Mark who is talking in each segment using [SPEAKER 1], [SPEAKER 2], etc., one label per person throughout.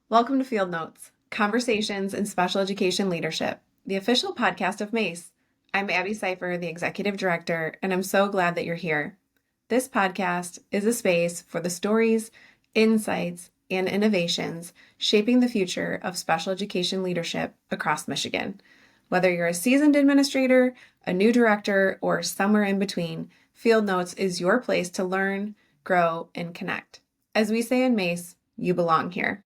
[SPEAKER 1] Welcome to Field Notes, Conversations in Special Education Leadership, the official podcast of MAASE. I'm Abby Cypher, the Executive Director, and I'm so glad that you're here. This podcast is a space for the stories, insights, and innovations shaping the future of special education leadership across Michigan. Whether you're a seasoned administrator, a new director, or somewhere in between, Field Notes is your place to learn, grow, and connect. As we say in MAASE, you belong here.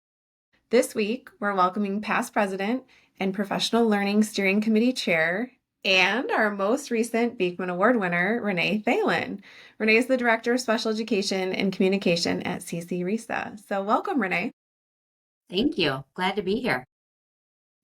[SPEAKER 1] This week, we're welcoming past president and Professional Learning Steering Committee Chair and our most recent Beekman Award winner, Renee Thelen. Renee is the Director of Special Education and Communication at CC RISA. So welcome, Renee.
[SPEAKER 2] Thank you. Glad to be here.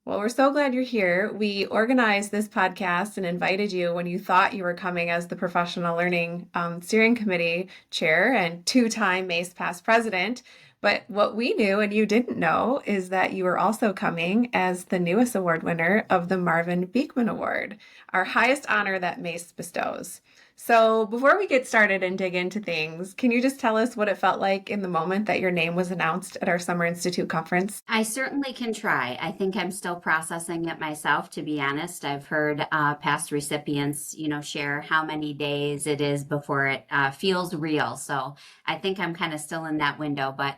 [SPEAKER 1] Well, we're so glad you're here. We organized this podcast and invited you when you thought you were coming as the Professional Learning Steering Committee Chair and two-time MAASE past president. But what we knew and you didn't know is that you were also coming as the newest award winner of the Marvin Beekman Award, our highest honor that MAASE bestows. So before we get started and dig into things, can you just tell us what it felt like in the moment that your name was announced at our Summer Institute conference?
[SPEAKER 2] I certainly can try. I think I'm still processing it myself, to be honest. I've heard past recipients, share how many days it is before it feels real. So I think I'm kind of still in that window, but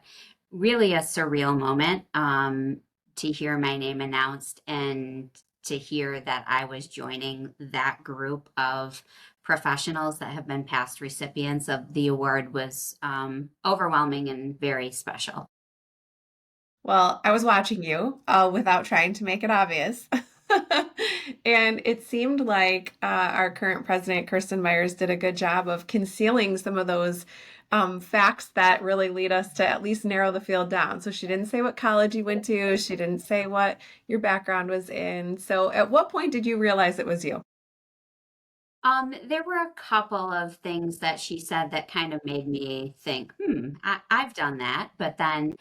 [SPEAKER 2] really a surreal moment to hear my name announced and to hear that I was joining that group of professionals that have been past recipients of the award was overwhelming and very special.
[SPEAKER 1] Well, I was watching you without trying to make it obvious. And it seemed like our current president, Kirsten Myers, did a good job of concealing some of those facts that really lead us to at least narrow the field down. So she didn't say what college you went to. She didn't say what your background was in. So at what point did you realize it was you?
[SPEAKER 2] There were a couple of things that she said that kind of made me think, I've done that. But then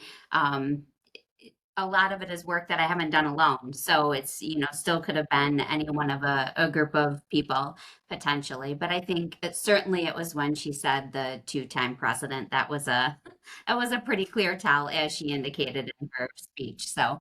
[SPEAKER 2] a lot of it is work that I haven't done alone. So it's, still could have been any one of a group of people potentially. But I think it was when she said the two-time president, that was a pretty clear tell, as she indicated in her speech. So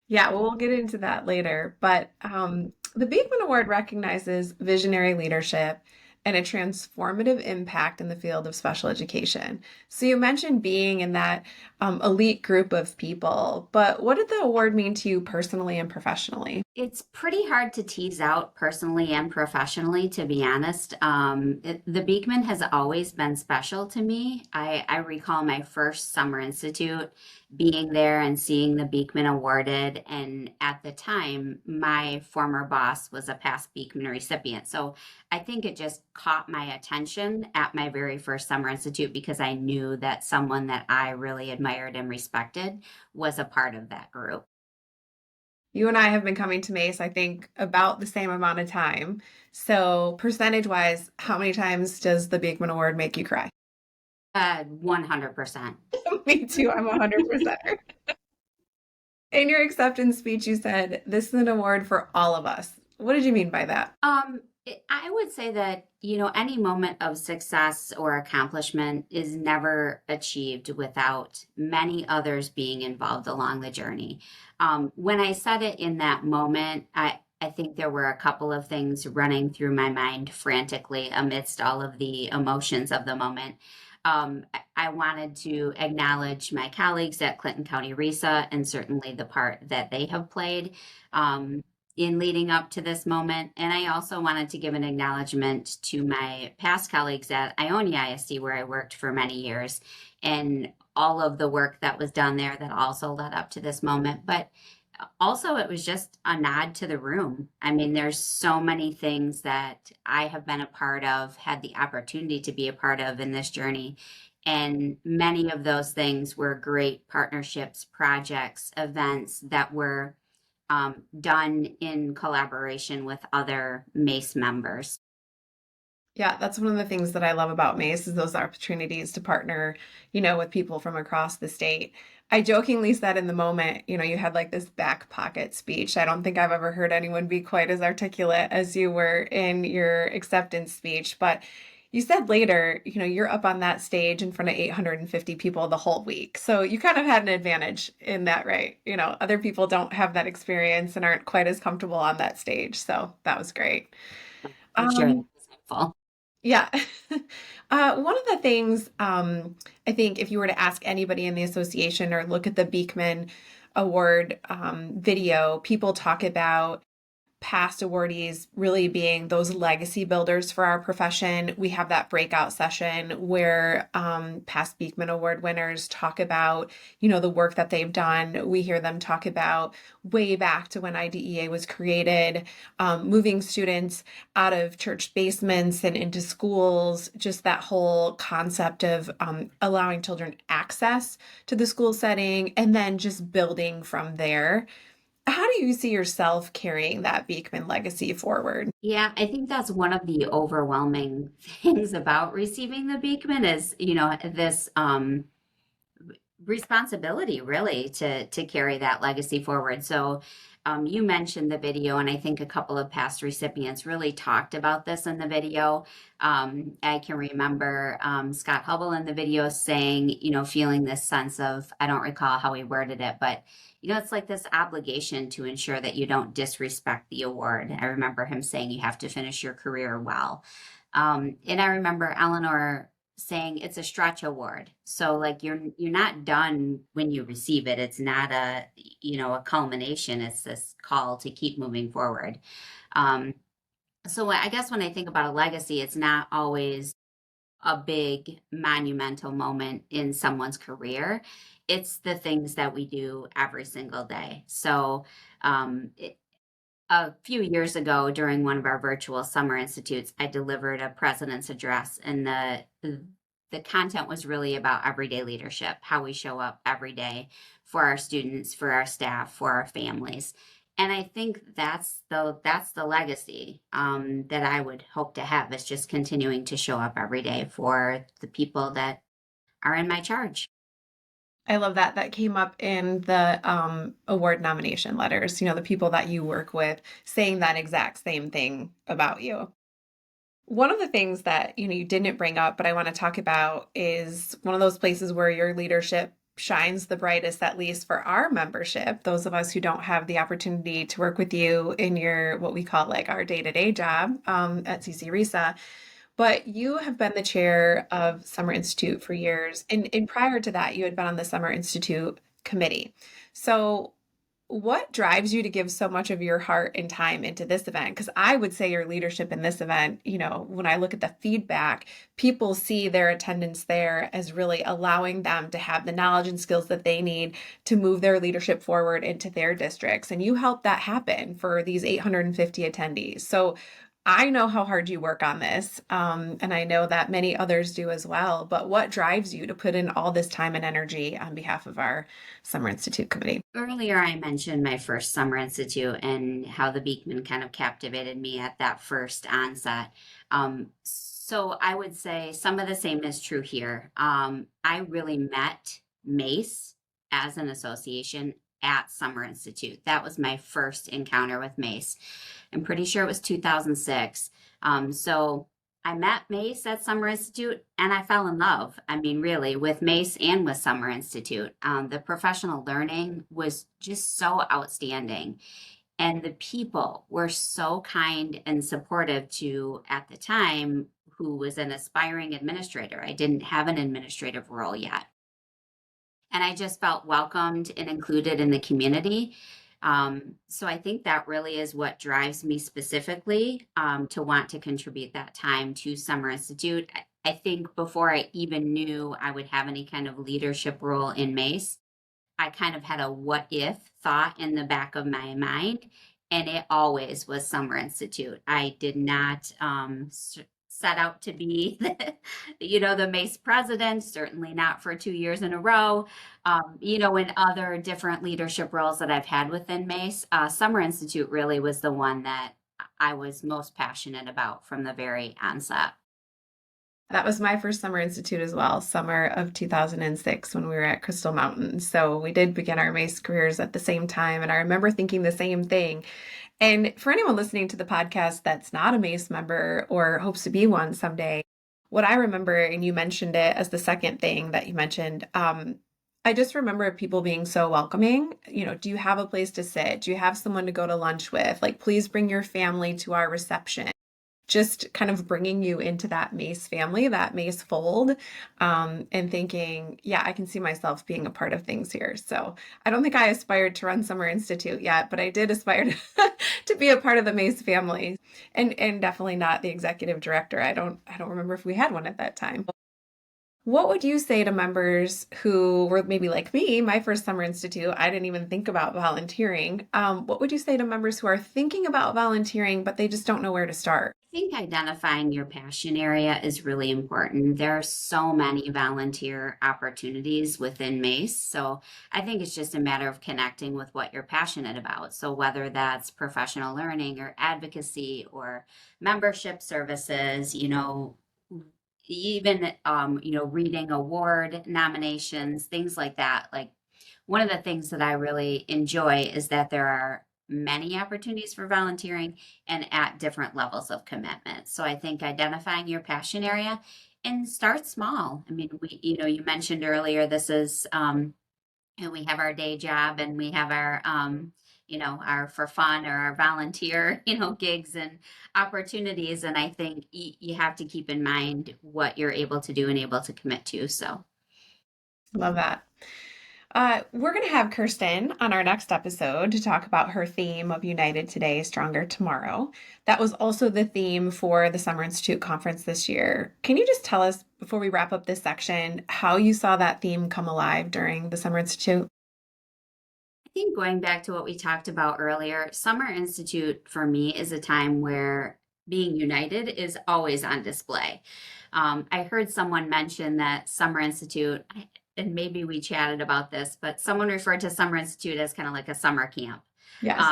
[SPEAKER 1] Yeah, well, we'll get into that later. But the Beekman Award recognizes visionary leadership and a transformative impact in the field of special education. So you mentioned being in that elite group of people, but what did the award mean to you personally and professionally?
[SPEAKER 2] it's pretty hard to tease out personally and professionally, to be honest. The Beekman has always been special to me. I recall my first summer institute being there and seeing the Beekman awarded. And at the time, my former boss was a past Beekman recipient. So I think it just caught my attention at my very first summer institute because I knew that someone that I really admired and respected was a part of that group.
[SPEAKER 1] You and I have been coming to MAASE, I think, about the same amount of time. So percentage-wise, how many times does the Beekman Award make you cry?
[SPEAKER 2] 100%.
[SPEAKER 1] Me too, I'm 100%. In your acceptance speech, you said, this is an award for all of us. What did you mean by that?
[SPEAKER 2] I would say that, any moment of success or accomplishment is never achieved without many others being involved along the journey. When I said it in that moment, I think there were a couple of things running through my mind frantically amidst all of the emotions of the moment. I wanted to acknowledge my colleagues at Clinton County RISA and certainly the part that they have played in leading up to this moment. And I also wanted to give an acknowledgement to my past colleagues at Ionia ISD, where I worked for many years, and all of the work that was done there that also led up to this moment. But also, it was just a nod to the room. I mean, there's so many things that I have been a part of, had the opportunity to be a part of in this journey. And many of those things were great partnerships, projects, events that were done in collaboration with other MAASE members.
[SPEAKER 1] Yeah, that's one of the things that I love about MAASE is those opportunities to partner, with people from across the state. I jokingly said in the moment, you had like this back pocket speech. I don't think I've ever heard anyone be quite as articulate as you were in your acceptance speech, but you said later, you're up on that stage in front of 850 people the whole week. So you kind of had an advantage in that, right? Other people don't have that experience and aren't quite as comfortable on that stage. So that was great.
[SPEAKER 2] I'm sure that
[SPEAKER 1] Um,
[SPEAKER 2] was helpful.
[SPEAKER 1] yeah. One of the things I think if you were to ask anybody in the association or look at the Beekman Award video, people talk about past awardees really being those legacy builders for our profession. We have that breakout session where past Beekman Award winners talk about, the work that they've done. We hear them talk about way back to when IDEA was created, moving students out of church basements and into schools, just that whole concept of allowing children access to the school setting and then just building from there. How do you see yourself carrying that Beekman legacy forward?
[SPEAKER 2] Yeah, I think that's one of the overwhelming things about receiving the Beekman is, this responsibility really to carry that legacy forward. So you mentioned the video, and I think a couple of past recipients really talked about this in the video. I can remember Scott Hubble in the video saying, feeling this sense of, I don't recall how he worded it, but it's like this obligation to ensure that you don't disrespect the award. I remember him saying you have to finish your career well. And I remember Eleanor saying it's a stretch award. So like you're not done when you receive it. It's not a culmination. It's this call to keep moving forward. Um, so I guess when I think about a legacy, it's not always a big monumental moment in someone's career. It's the things that we do every single day. So a few years ago during one of our virtual summer institutes, I delivered a president's address, and the content was really about everyday leadership, how we show up every day for our students, for our staff, for our families. And I think that's the legacy that I would hope to have, is just continuing to show up every day for the people that are in my charge.
[SPEAKER 1] I love that. That came up in the award nomination letters, the people that you work with saying that exact same thing about you. One of the things that, you didn't bring up, but I want to talk about is one of those places where your leadership shines the brightest, at least for our membership, those of us who don't have the opportunity to work with you in your, what we call like our day-to-day job at CC RISA. But you have been the chair of Summer Institute for years. And prior to that, you had been on the Summer Institute committee. So what drives you to give so much of your heart and time into this event? Because I would say your leadership in this event, when I look at the feedback, people see their attendance there as really allowing them to have the knowledge and skills that they need to move their leadership forward into their districts. And you helped that happen for these 850 attendees. So I know how hard you work on this, and I know that many others do as well. But what drives you to put in all this time and energy on behalf of our Summer Institute committee?
[SPEAKER 2] Earlier, I mentioned my first summer institute and how the Beekman kind of captivated me at that first onset. So I would say some of the same is true here. I really met MAASE as an association at Summer Institute. That was my first encounter with MAASE. I'm pretty sure it was 2006. So I met MAASE at Summer Institute and I fell in love. I mean, really, with MAASE and with Summer Institute. The professional learning was just so outstanding. And the people were so kind and supportive to, at the time, who was an aspiring administrator. I didn't have an administrative role yet. And I just felt welcomed and included in the community. So I think that really is what drives me specifically to want to contribute that time to Summer Institute. I think before I even knew I would have any kind of leadership role in MAASE, I kind of had a what if thought in the back of my mind, and it always was Summer Institute. I did not set out to be, the MAASE president, certainly not for 2 years in a row. In other different leadership roles that I've had within MAASE, Summer Institute really was the one that I was most passionate about from the very onset.
[SPEAKER 1] That was my first summer institute as well, summer of 2006 when we were at Crystal Mountain. So we did begin our MACE careers at the same time. And I remember thinking the same thing. And for anyone listening to the podcast that's not a MACE member or hopes to be one someday, what I remember, and you mentioned it as the second thing that you mentioned, I just remember people being so welcoming. Do you have a place to sit? Do you have someone to go to lunch with? Like, please bring your family to our reception. Just kind of bringing you into that MACE family, that MACE fold, and thinking, yeah, I can see myself being a part of things here. So I don't think I aspired to run Summer Institute yet, but I did aspire to be a part of the MACE family, and definitely not the executive director. I don't remember if we had one at that time. What would you say to members who were maybe like me, my first summer institute, I didn't even think about volunteering. What would you say to members who are thinking about volunteering, but they just don't know where to start?
[SPEAKER 2] I think identifying your passion area is really important. There are so many volunteer opportunities within MACE. So I think it's just a matter of connecting with what you're passionate about. So whether that's professional learning or advocacy or membership services, even reading award nominations, things like that. Like one of the things that I really enjoy is that there are many opportunities for volunteering and at different levels of commitment. So I think identifying your passion area and start small. I mean, you mentioned earlier, this is, and we have our day job and we have our, our for fun or our volunteer, gigs and opportunities. And I think you have to keep in mind what you're able to do and able to commit to. So
[SPEAKER 1] Love that. We're going to have Kirsten on our next episode to talk about her theme of United Today, Stronger Tomorrow. That was also the theme for the Summer Institute conference this year. Can you just tell us, before we wrap up this section, how you saw that theme come alive during the Summer Institute?
[SPEAKER 2] I think going back to what we talked about earlier, Summer Institute for me is a time where being united is always on display. I heard someone mention that Summer Institute, and maybe we chatted about this, but someone referred to Summer Institute as kind of like a summer camp.
[SPEAKER 1] Yes.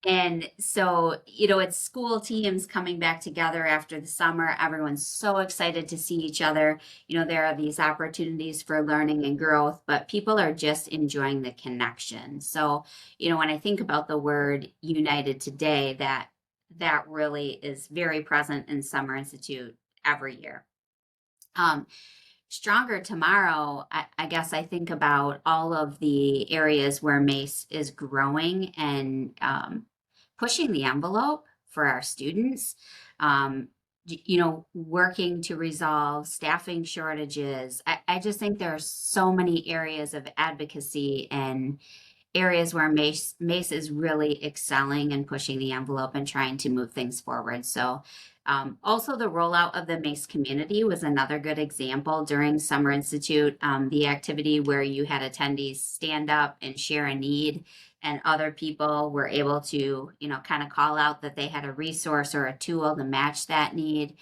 [SPEAKER 2] And so, it's school teams coming back together after the summer. Everyone's so excited to see each other. There are these opportunities for learning and growth, but people are just enjoying the connection. So, when I think about the word united today, that really is very present in Summer Institute every year. Stronger Tomorrow, I guess I think about all of the areas where MACE is growing and pushing the envelope for our students. Working to resolve staffing shortages. I just think there are so many areas of advocacy and areas where MACE is really excelling and pushing the envelope and trying to move things forward. So also the rollout of the MACE community was another good example during Summer Institute, the activity where you had attendees stand up and share a need, and other people were able to, kind of call out that they had a resource or a tool to match that need.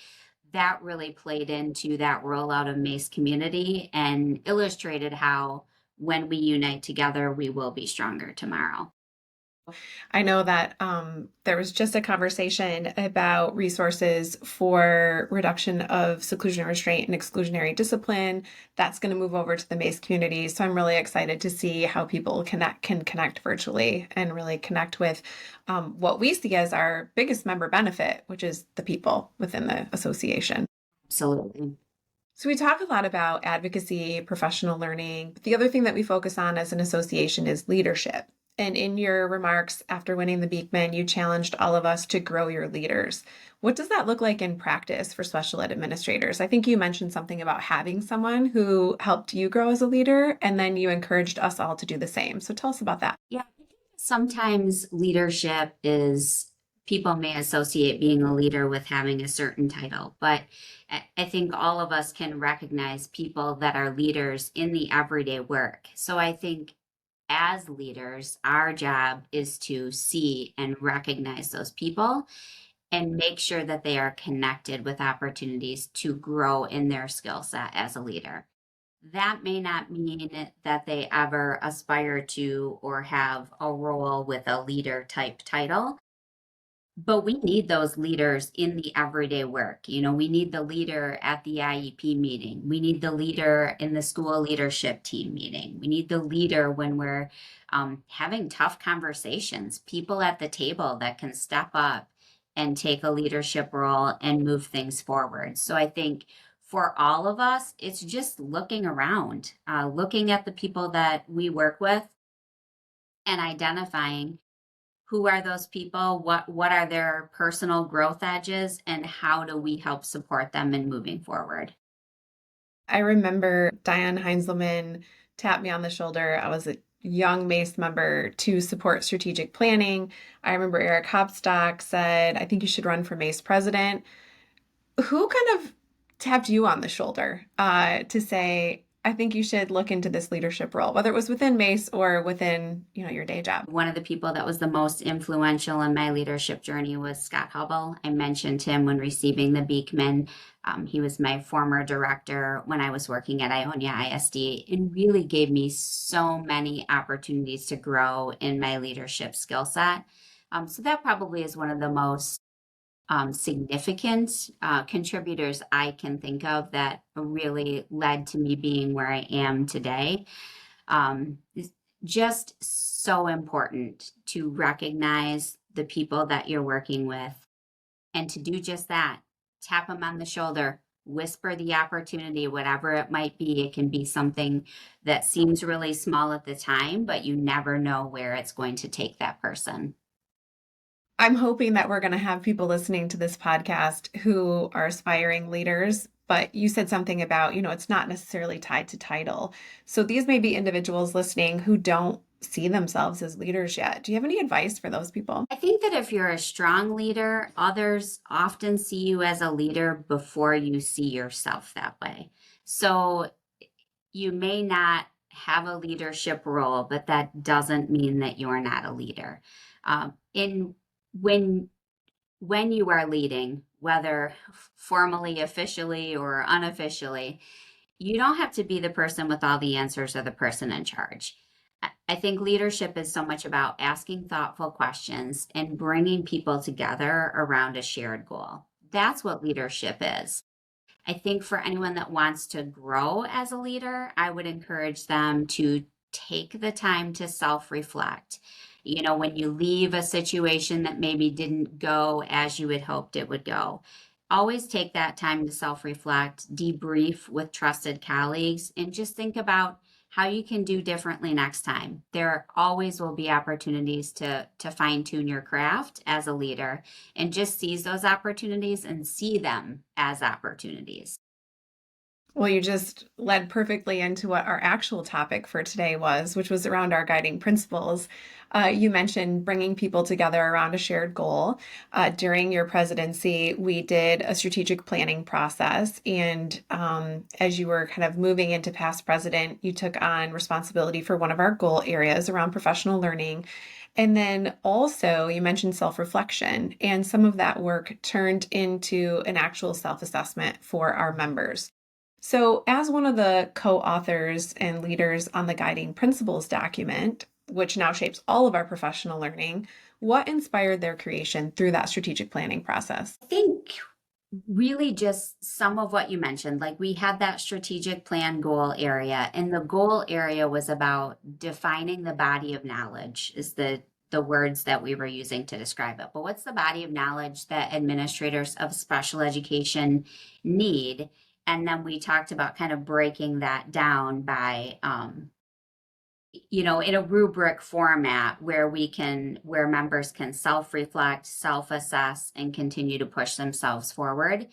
[SPEAKER 2] That really played into that rollout of MACE community and illustrated how when we unite together, we will be stronger tomorrow.
[SPEAKER 1] I know that there was just a conversation about resources for reduction of seclusion, restraint, and exclusionary discipline. That's going to move over to the MACE community. So I'm really excited to see how people can connect virtually and really connect with what we see as our biggest member benefit, which is the people within the association.
[SPEAKER 2] Absolutely.
[SPEAKER 1] So we talk a lot about advocacy, professional learning, but the other thing that we focus on as an association is leadership. And in your remarks after winning the Beekman, you challenged all of us to grow your leaders. What does that look like in practice for special ed administrators? I think you mentioned something about having someone who helped you grow as a leader, and then you encouraged us all to do the same. So tell us about that.
[SPEAKER 2] Yeah. Sometimes leadership is, people may associate being a leader with having a certain title, but I think all of us can recognize people that are leaders in the everyday work. So I think as leaders, our job is to see and recognize those people and make sure that they are connected with opportunities to grow in their skill set as a leader. That may not mean that they ever aspire to or have a role with a leader type title, But we need those leaders in the everyday work. We need the leader at the IEP meeting. We need the leader in the school leadership team meeting. We need the leader when we're having tough conversations, people at the table that can step up and take a leadership role and move things forward. So I think for all of us, it's just looking around, looking at the people that we work with and identifying who are those people, what are their personal growth edges, and how do we help support them in moving forward.
[SPEAKER 1] I remember Diane Heinzelman tapped me on the shoulder. I was a young MAASE member to support strategic planning. I remember Eric Hopstock said, I think you should run for MAASE president. Who kind of tapped you on the shoulder to say, I think you should look into this leadership role, whether it was within MAASE or within, your day job?
[SPEAKER 2] One of the people that was the most influential in my leadership journey was Scott Hubble. I mentioned him when receiving the Beekman. He was my former director when I was working at Ionia ISD and really gave me so many opportunities to grow in my leadership skill set. So that probably is one of the most significant contributors I can think of that really led to me being where I am today. It's just so important to recognize the people that you're working with and to do just that. Tap them on the shoulder, whisper the opportunity, whatever it might be. It can be something that seems really small at the time, but you never know where it's going to take that person.
[SPEAKER 1] I'm hoping that we're going to have people listening to this podcast who are aspiring leaders, but you said something about, it's not necessarily tied to title. So these may be individuals listening who don't see themselves as leaders yet. Do you have any advice for those people?
[SPEAKER 2] I think that if you're a strong leader, others often see you as a leader before you see yourself that way. So you may not have a leadership role, but that doesn't mean that you're not a leader. In when you are leading, whether formally, officially, or unofficially, you don't have to be the person with all the answers or the person in charge. I think leadership is so much about asking thoughtful questions and bringing people together around a shared goal. That's what leadership is. I think for anyone that wants to grow as a leader, I would encourage them to take the time to self reflect. When you leave a situation that maybe didn't go as you had hoped it would go, always take that time to self reflect, debrief with trusted colleagues, and just think about how you can do differently next time. There always will be opportunities to fine tune your craft as a leader, and just seize those opportunities and see them as opportunities.
[SPEAKER 1] Well, you just led perfectly into what our actual topic for today was, which was around our guiding principles. You mentioned bringing people together around a shared goal. During your presidency, we did a strategic planning process. And as you were kind of moving into past president, you took on responsibility for one of our goal areas around professional learning. And then also, you mentioned self reflection, and some of that work turned into an actual self assessment for our members. So, as one of the co authors and leaders on the Guiding Principles document, which now shapes all of our professional learning, what inspired their creation through that strategic planning process?
[SPEAKER 2] I think really just some of what you mentioned. Like we had that strategic plan goal area, and the goal area was about defining the body of knowledge, is the words that we were using to describe it. But what's the body of knowledge that administrators of special education need? And then we talked about kind of breaking that down by in a rubric format where members can self-reflect, self-assess, and continue to push themselves forward,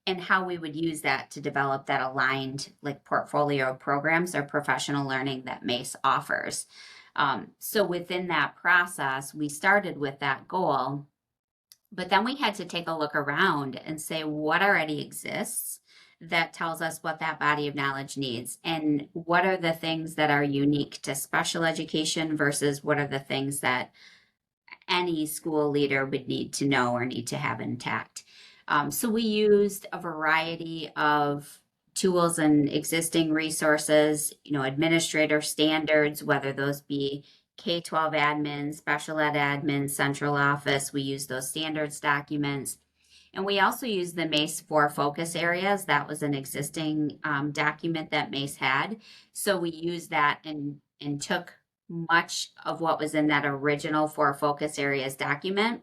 [SPEAKER 2] and how we would use that to develop that aligned like portfolio of programs or professional learning that MAASE offers. So within that process, we started with that goal, but then we had to take a look around and say what already exists that tells us what that body of knowledge needs, and what are the things that are unique to special education versus what are the things that any school leader would need to know or need to have intact. So we used a variety of tools and existing resources, administrator standards, whether those be K-12 admin, special ed admin, central office. We use those standards documents. And we also use the MAASE for focus areas. That was an existing document that MAASE had. So we used that and took much of what was in that original four focus areas document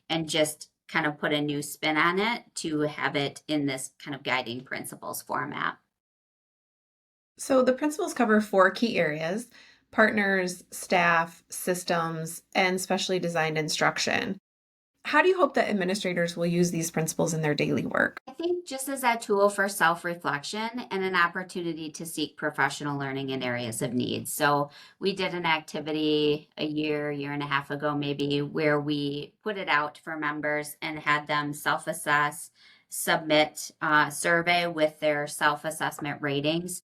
[SPEAKER 2] and just kind of put a new spin on it to have it in this kind of guiding principles format.
[SPEAKER 1] So the principles cover four key areas: partners, staff, systems, and specially designed instruction. How do you hope that administrators will use these principles in their daily work?
[SPEAKER 2] I think just as a tool for self-reflection and an opportunity to seek professional learning in areas of need. So we did an activity a year and a half ago, maybe, where we put it out for members and had them self-assess, submit a survey with their self-assessment ratings,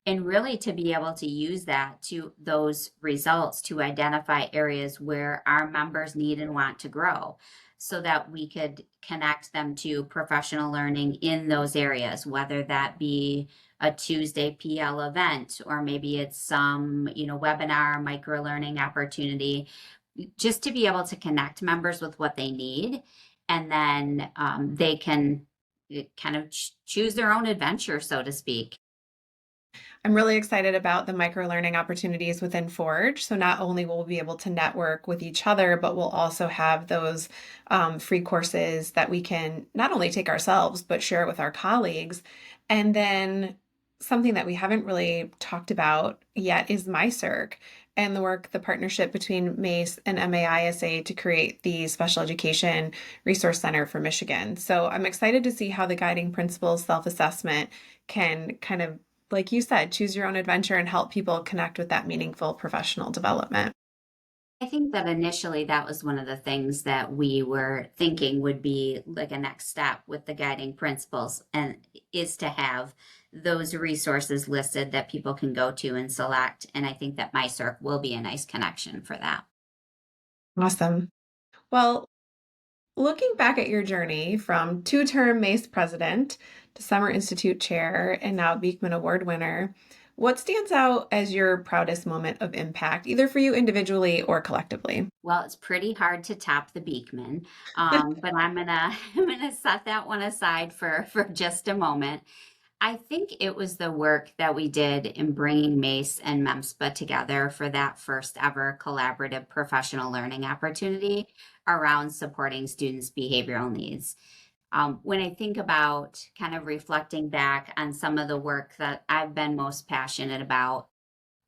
[SPEAKER 2] and really to be able to use that to those results to identify areas where our members need and want to grow so that we could connect them to professional learning in those areas, whether that be a Tuesday PL event or maybe it's some, webinar micro learning opportunity, just to be able to connect members with what they need. And then they can kind of choose their own adventure, so to speak.
[SPEAKER 1] I'm really excited about the micro learning opportunities within Forge. So not only will we be able to network with each other, but we'll also have those free courses that we can not only take ourselves, but share with our colleagues. And then something that we haven't really talked about yet is MyCirc and the partnership between MAASE and MAISA to create the Special Education Resource Center for Michigan. So I'm excited to see how the guiding principles self-assessment can kind of, like you said, choose your own adventure and help people connect with that meaningful professional development.
[SPEAKER 2] I think that initially that was one of the things that we were thinking would be like a next step with the guiding principles, and is to have those resources listed that people can go to and select. And I think that MyCirc will be a nice connection for that.
[SPEAKER 1] Awesome. Well, looking back at your journey from two-term MACE president to Summer Institute chair and now Beekman Award winner, what stands out as your proudest moment of impact, either for you individually or collectively?
[SPEAKER 2] Well, it's pretty hard to top the Beekman, but I'm gonna I'm gonna set that one aside for just a moment. I think it was the work that we did in bringing MACE and MEMSPA together for that first ever collaborative professional learning opportunity around supporting students' behavioral needs. When I think about kind of reflecting back on some of the work that I've been most passionate about,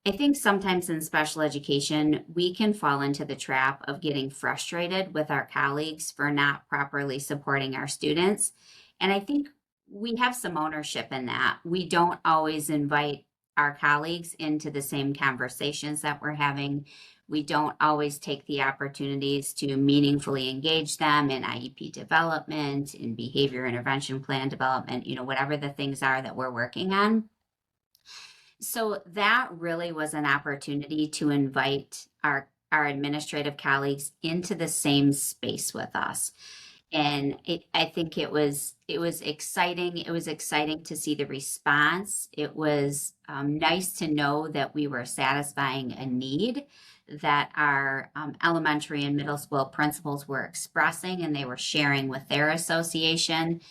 [SPEAKER 2] I think sometimes in special education, we can fall into the trap of getting frustrated with our colleagues for not properly supporting our students. And I think we have some ownership in that. We don't always invite our colleagues into the same conversations that we're having. We don't always take the opportunities to meaningfully engage them in IEP development, in behavior intervention plan development, whatever the things are that we're working on. So that really was an opportunity to invite our administrative colleagues into the same space with us. And I think it was exciting. It was exciting to see the response. It was nice to know that we were satisfying a need that our elementary and middle school principals were expressing, and they were sharing with their association.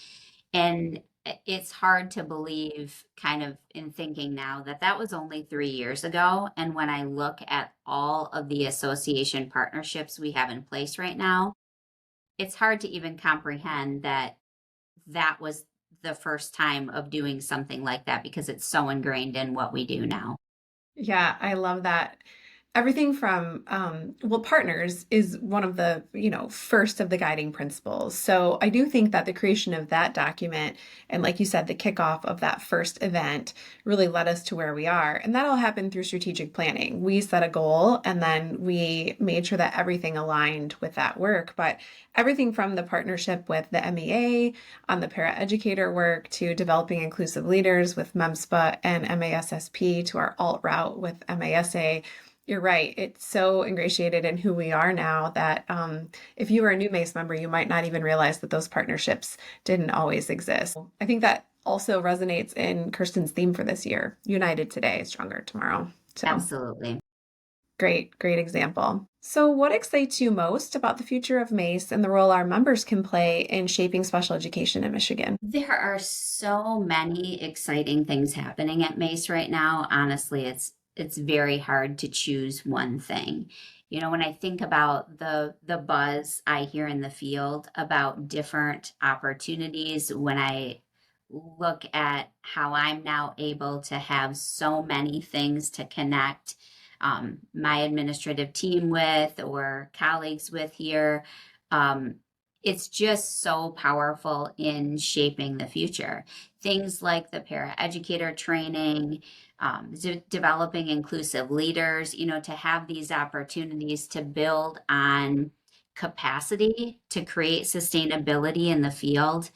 [SPEAKER 2] And it's hard to believe, kind of in thinking now, that that was only 3 years ago. And when I look at all of the association partnerships we have in place right now, it's hard to even comprehend that that was the first time of doing something like that, because it's so ingrained in what we do now.
[SPEAKER 1] Yeah, I love that. Everything from, partners is one of the, first of the guiding principles. So I do think that the creation of that document and, like you said, the kickoff of that first event really led us to where we are. And that all happened through strategic planning. We set a goal and then we made sure that everything aligned with that work. But everything from the partnership with the MEA on the paraeducator work to developing inclusive leaders with MEMSPA and MASSP to our alt route with MASA. You're right. It's so ingratiated in who we are now that if you were a new MACE member, you might not even realize that those partnerships didn't always exist. I think that also resonates in Kirsten's theme for this year: United today, stronger tomorrow. So
[SPEAKER 2] Absolutely.
[SPEAKER 1] Great, great example. So, what excites you most about the future of MAASE and the role our members can play in shaping special education in Michigan?
[SPEAKER 2] There are so many exciting things happening at MAASE right now. Honestly, it's very hard to choose one thing. When I think about the buzz I hear in the field about different opportunities, when I look at how I'm now able to have so many things to connect my administrative team with or colleagues with here, um, it's just so powerful in shaping the future. Things like the paraeducator training, developing inclusive leaders, to have these opportunities to build on capacity to create sustainability in the field,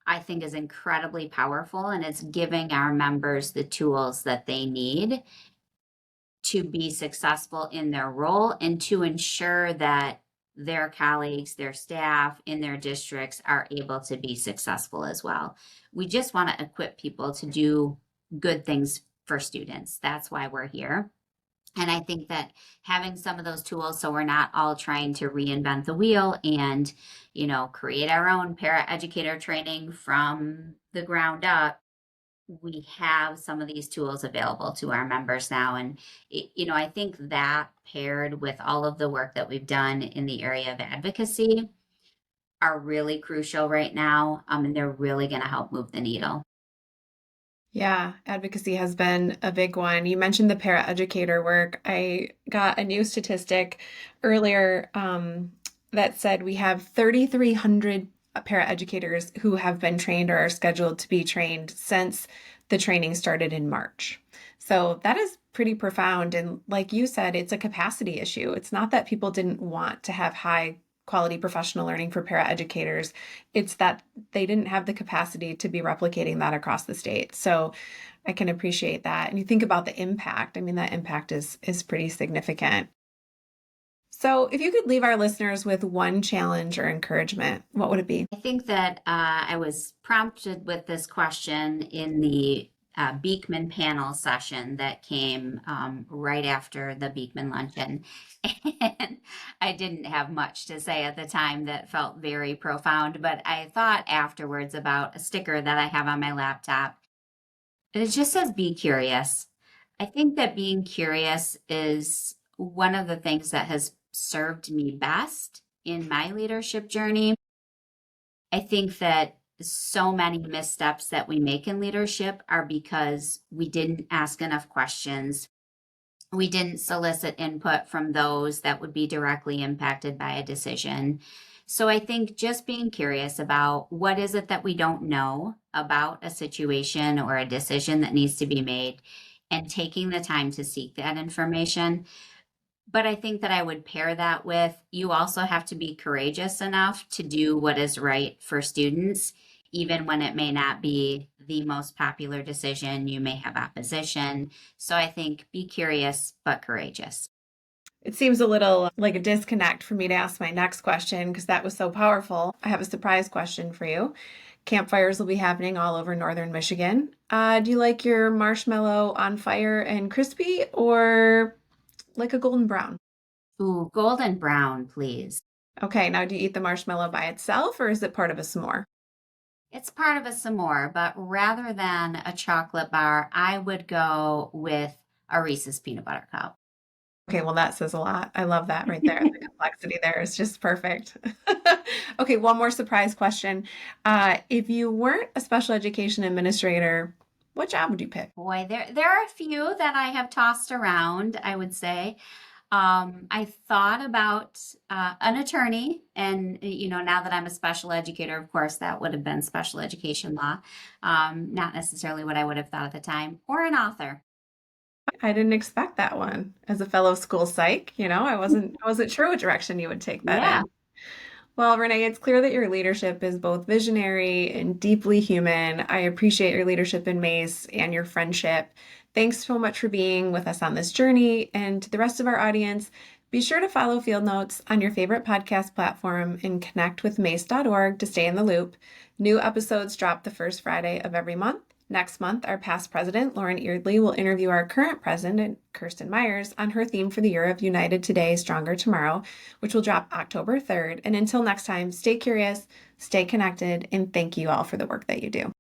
[SPEAKER 2] I think is incredibly powerful. And it's giving our members the tools that they need to be successful in their role and to ensure that their colleagues, their staff in their districts are able to be successful as well. We just want to equip people to do good things for students. That's why we're here. And I think that having some of those tools, so we're not all trying to reinvent the wheel and, create our own paraeducator training from the ground up, we have some of these tools available to our members now. And, I think that paired with all of the work that we've done in the area of advocacy are really crucial right now. And they're really going to help move the needle.
[SPEAKER 1] Yeah, advocacy has been a big one. You mentioned the paraeducator work. I got a new statistic earlier that said we have 3,300 paraeducators who have been trained or are scheduled to be trained since the training started in March. So that is pretty profound. And like you said, it's a capacity issue. It's not that people didn't want to have high quality professional learning for paraeducators. It's that they didn't have the capacity to be replicating that across the state. So I can appreciate that. And you think about the impact. I mean, that impact is pretty significant. So if you could leave our listeners with one challenge or encouragement, what would it be?
[SPEAKER 2] I think that I was prompted with this question in the Beekman panel session that came right after the Beekman luncheon. And I didn't have much to say at the time that felt very profound, but I thought afterwards about a sticker that I have on my laptop. It just says, be curious. I think that being curious is one of the things that has served me best in my leadership journey. I think that so many missteps that we make in leadership are because we didn't ask enough questions. We didn't solicit input from those that would be directly impacted by a decision. So I think just being curious about what is it that we don't know about a situation or a decision that needs to be made and taking the time to seek that information. But I think that I would pair that with you also have to be courageous enough to do what is right for students, even when it may not be the most popular decision. You may have opposition. So I think be curious, but courageous.
[SPEAKER 1] It seems a little like a disconnect for me to ask my next question because that was so powerful. I have a surprise question for you. Campfires will be happening all over northern Michigan. Do you like your marshmallow on fire and crispy or like a golden brown?
[SPEAKER 2] Ooh, golden brown, please.
[SPEAKER 1] Okay, now do you eat the marshmallow by itself or is it part of a s'more?
[SPEAKER 2] It's part of a s'more, but rather than a chocolate bar, I would go with a Reese's peanut butter cup.
[SPEAKER 1] Okay, well, that says a lot. I love that right there. The complexity there is just perfect. Okay, one more surprise question. If you weren't a special education administrator, what job would you pick?
[SPEAKER 2] Boy, there are a few that I have tossed around, I would say. I thought about an attorney, and now that I'm a special educator, of course, that would have been special education law. Not necessarily what I would have thought at the time, or an author.
[SPEAKER 1] I didn't expect that one. As a fellow school psych, I wasn't sure what direction you would take that
[SPEAKER 2] Yeah.
[SPEAKER 1] in. Well, Renee, it's clear that your leadership is both visionary and deeply human. I appreciate your leadership in MAASE and your friendship. Thanks so much for being with us on this journey. And to the rest of our audience, be sure to follow Field Notes on your favorite podcast platform and connect with mace.org to stay in the loop. New episodes drop the first Friday of every month. Next month, our past president, Lauren Eardley, will interview our current president, Kirsten Myers, on her theme for the year of United Today, Stronger Tomorrow, which will drop October 3rd. And until next time, stay curious, stay connected, and thank you all for the work that you do.